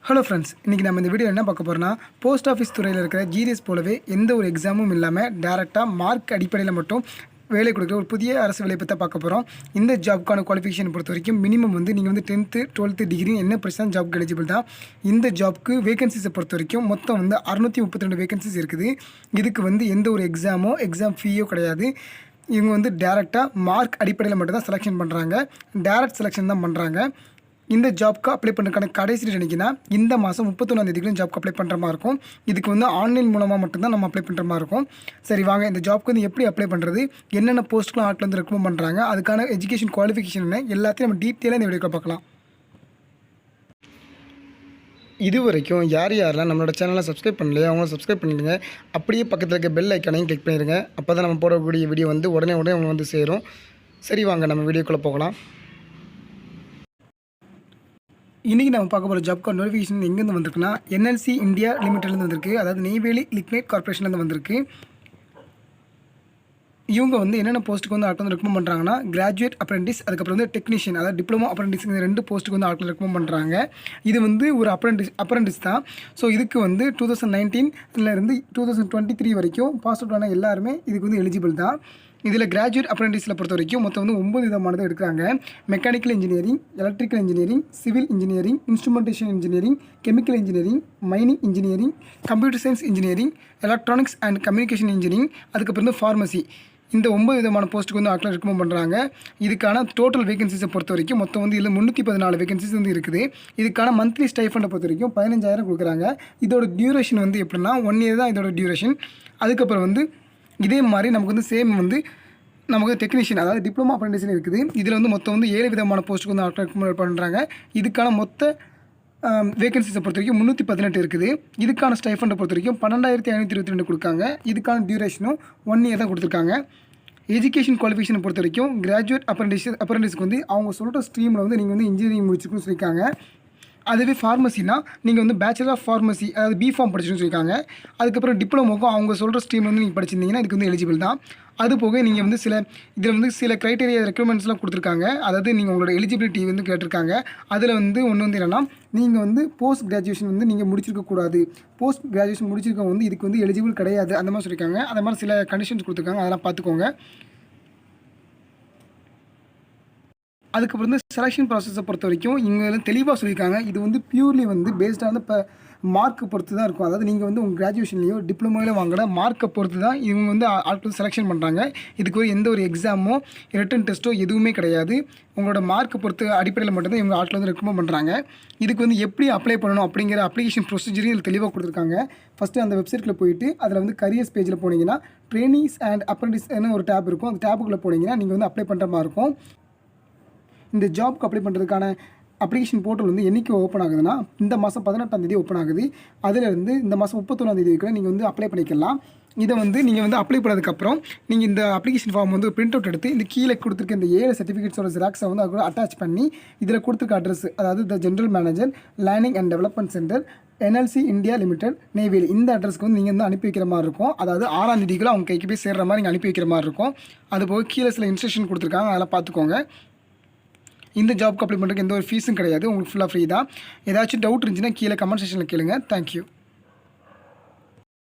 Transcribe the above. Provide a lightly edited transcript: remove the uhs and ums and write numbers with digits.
Hello friends, இன்றைக்கி நம்ம இந்த வீடியோ என்ன பார்க்க போகிறோன்னா, போஸ்ட் ஆஃபீஸ் துறையில் இருக்கிற ஜிடிஎஸ் போலவே எந்த ஒரு எக்ஸாமும் இல்லாமல் டேரெக்டாக மார்க் அடிப்படையில் மட்டும் வேலை கொடுக்குற ஒரு புதிய அரசு வேலை பற்றி பார்க்க போகிறோம். இந்த ஜாப்க்கான குவாலிஃபிகேஷன் பொறுத்த வரைக்கும் மினிமம் நீங்கள் 10th 12th டிகிரி என்ன படிச்சா ஜாப்க்கு எலிஜிபிள் தான். இந்த ஜாப்க்கு வேகன்சிஸை பொறுத்த வரைக்கும் மொத்தம் 632 வேகன்சிஸ் இருக்குது. இதுக்கு எந்த ஒரு எக்ஸாம் ஃபீயோ கிடையாது. இவங்க டேரெக்டாக மார்க் அடிப்படையில் மட்டும் தான் செலெக்ஷன் பண்ணுறாங்க. டேரெக்ட் செலெக்ஷன் தான் பண்ணுறாங்க. இந்த ஜாப்க்கு அப்ளை பண்ணுறதுக்கான கடைசி டேட் என்னைக்குன்னா இந்த மாதம் 31 ஜாப்க்கு அப்ளை பண்ணுற மாதிரி இருக்கும். இதுக்கு ஆன்லைன் மூலமாக மட்டும்தான் நம்ம அப்ளை பண்ணுற மாதிரி இருக்கும். சரி வாங்க, இந்த ஜாப்க்கு எப்படி அப்ளை பண்ணுறது, என்னென்ன போஸ்ட்லாம் ஆட்கள் ரெக்கமெண்ட் பண்ணுறாங்க, அதுக்கான எஜுகேஷன் குவாலிஃபிகேஷன் என்ன, எல்லாத்தையும் நம்ம டீட்டெயிலாக இந்த வீடியோவில் பார்க்கலாம். இது வரைக்கும் யாரெல்லாம் நம்மளோட சேனலை சப்ஸ்கிரைப் பண்ணலையோ அவங்களும் சப்ஸ்கிரைப் பண்ணிடுங்க. அப்படியே பக்கத்தில் இருக்க பெல் ஐக்கானையும் கிளிக் பண்ணிடுங்க. அப்போ தான் நம்ம போடக்கூடிய வீடியோ உடனே அவங்க சேரும். சரி வாங்க, நம்ம வீடியோக்குள்ளே போகலாம். இன்றைக்கி நம்ம பார்க்க போகிற ஜாப்க்கு நோட்டிஃபிகேஷன் எங்கேருந்து வந்திருக்குன்னா, என்எல்சி இந்தியா லிமிட்டட்லேருந்து வந்திருக்கு. அதாவது நெய்வேலி லிக்னைட் கார்பரேஷன்லேருந்து வந்திருக்கு. இவங்க என்னென்ன போஸ்ட்டுக்கு ஆட்கள் ரெக்கமெண்ட் பண்ணுறாங்கன்னா, கிராஜுவேட் அப்ரெண்டிஸ், அதுக்கப்புறம் டெக்னீஷியன், அதாவது டிப்ளமோ அப்ரெண்டிஸ், இந்த 2 போஸ்ட்டுக்கு ஆட்கள் ரெக்கமெண்ட் பண்ணுறாங்க. இது ஒரு அப்ரெண்டிஸ் தான். ஸோ இதுக்கு 2019 2023 வரைக்கும் பாஸ் அவுட் ஆன எல்லாருமே இதுக்கு எலிஜிபிள் தான். இதில் கிராஜுவேட் அப்ரெண்டிஸில் பொறுத்த வரைக்கும் மொத்தம் 9 விதமானது எடுக்கிறாங்க. Mechanical engineering, electrical engineering, civil engineering, instrumentation engineering, chemical engineering, mining engineering, computer science engineering, electronics and communication engineering, அதுக்கப்புறம் ஃபார்மசி. இந்த 9 விதமான போஸ்ட்டுக்கு ஆட்கள் ரெக்கமெண்ட் பண்ணுறாங்க. இதுக்கான டோட்டல் வேகன்சிஸை பொறுத்த வரைக்கும் மொத்தம் இதில் 314 வேகன்சிஸ் இருக்குது. இதுக்கான மந்த்லி ஸ்டைஃபண்டை பொறுத்த வரைக்கும் 15,000 கொடுக்குறாங்க. இதோட டியூரேஷன் எப்படின்னா 1 year தான் இதோட டியூரேஷன். அதுக்கப்புறம் இதே மாதிரி நமக்கு சேம் நமக்கு டெக்னீஷியன், அதாவது டிப்ளமோ அப்ரெண்டிஷன் இருக்குது. இதில் மொத்தம் 7 விதமான போஸ்ட்டுக்கு ஆட்கள் ரெக்கமெண்ட் பண்ணுறாங்க. இதுக்கான மொத்த வேகன்சிஸை பொறுத்த வரைக்கும் 318 இருக்குது. இதுக்கான ஸ்டைஃபண்டை பொறுத்த வரைக்கும் 12,522 கொடுக்காங்க. இதுக்கான டியூரேஷனும் 1 year தான் கொடுத்துருக்காங்க. எஜுகேஷன் குவாலிஃபிகேஷனை பொறுத்த வரைக்கும் கிராஜுவேட் அப்ரெண்டிஸ்க்கு அவங்க சொல்கிற ஸ்ட்ரீமில் நீங்கள் இன்ஜினியரிங் முடிச்சுக்கணும்னு சொல்லியிருக்காங்க. அதுவே ஃபார்மசினா நீங்கள் பேச்சுலர் ஆஃப் ஃபார்மசி, அதாவது பிஃபார்ம் படிச்சுன்னு சொல்லியிருக்காங்க. அதுக்கப்புறம் டிப்ளமோக்கும் அவங்க சொல்கிற ஸ்ட்ரீம் நீங்கள் படிச்சிருந்தீங்கன்னா இதுக்கு எலிஜிபிள் தான். அது போக நீங்கள் இதில் சில க்ரைட்டீரியா ரெக்யர்மெண்ட்ஸ்லாம் கொடுத்துருக்காங்க. அதாவது நீங்கள் உங்களோட எலிஜிபிலிட்டி கேட்டிருக்காங்க. அதில் ஒன்று என்னென்னா, நீங்கள் போஸ்ட் கிராஜுவேஷன் நீங்கள் முடிச்சிருக்கக்கூடாது. போஸ்ட் கிராஜுவேஷன் முடிச்சிருக்கவங்க இதுக்கு எலிஜிபிள் கிடையாது, அந்த மாதிரி சொல்லியிருக்காங்க. அந்த மாதிரி சில கண்டிஷன்ஸ் கொடுத்துருக்காங்க, அதெல்லாம் பார்த்துக்கோங்க. அதுக்கப்புறம் செலெக்ஷன் ப்ராசஸை பொறுத்த வரைக்கும் இங்கே தெளிவாக சொல்லியிருக்காங்க. இது பியூர்லி பேஸ்டான இப்போ மார்க்கை பொறுத்து தான் இருக்கும். அதாவது நீங்கள் உங்கள் கிராஜுவேஷன்லையோ டிப்ளமோவிலோ வாங்கின மார்க்கை பொறுத்து தான் இவங்க ஆட்கள் செலெக்ஷன் பண்ணுறாங்க. இதுக்கு எந்த ஒரு எக்ஸாமோ ரிட்டன் டெஸ்ட்டோ எதுவுமே கிடையாது. உங்களோட மார்க்கை பொறுத்து அடிப்படையில் மட்டும்தான் இவங்க ஆட்கள் ரெக்கமெண்ட் பண்ணுறாங்க. இதுக்கு எப்படி அப்ளை பண்ணணும் அப்படிங்கிற அப்ளிகேஷன் ப்ரொசீஜரையும் இதில் தெளிவாக கொடுத்துருக்காங்க. ஃபஸ்ட்டு அந்த வெப்சைட்டில் போயிட்டு அதில் கரியர்ஸ் பேஜில் போனீங்கன்னா ட்ரெயினிஸ் அண்ட் அப்ரெண்டிஸ்னு ஒரு டேப் இருக்கும். அந்த டேப்புக்குள்ளே போனீங்கன்னா நீங்கள் அப்ளை பண்ணுற மாதிரி இருக்கும். இந்த ஜாப்க்கு அப்ளை பண்ணுறதுக்கான அப்ளிகேஷன் போர்ட்டல் என்றைக்கு ஓப்பன் ஆகுதுன்னா இந்த மாதம் 18ஆம் தேதி ஓப்பன் ஆகுது. அதிலிருந்து இந்த மாதம் 31ஆம் தேதி வரைக்கும் நீங்கள் அப்ளை பண்ணிக்கலாம். இதை நீங்கள் அப்ளை பண்ணதுக்கப்புறம் நீங்கள் இந்த அப்ளிகேஷன் ஃபார்ம் பிரிண்ட் அவுட் எடுத்து இந்த கீழே கொடுத்துருக்க இந்த 7 சர்டிஃபிகேட்ஸோட ஜெராக்ஸை அது கூட அட்டாச் பண்ணி இதில் கொடுத்துருக்க அட்ரஸ், அதாவது the general manager, learning and development centre, NLC India limited, Neyveli, இந்த அட்ரஸ்க்கு நீங்கள் அனுப்பி வைக்கிற மாதிரி இருக்கும். அதாவது 6ஆம் தேதிக்குள்ள அவங்க கைக்கு போய் சேர்கிற மாதிரி நீங்கள் அனுப்பி வைக்கிற மாதிரி இருக்கும். அதுபோக கீழே சில இன்ஸ்ட்ரக்ஷன் கொடுத்துருக்காங்க, அதெல்லாம் பார்த்துக்கோங்க. இந்த ஜாப்க்கு அப்ளை பண்ணுறதுக்கு எந்த ஒரு ஃபீஸும் கிடையாது, உங்களுக்கு ஃபுல்லாக ஃப்ரீ தான். ஏதாச்சும் டவுட் இருந்துச்சுன்னா கீழே கமெண்ட் செக்ஷனில் கேளுங்க. தேங்க்யூ.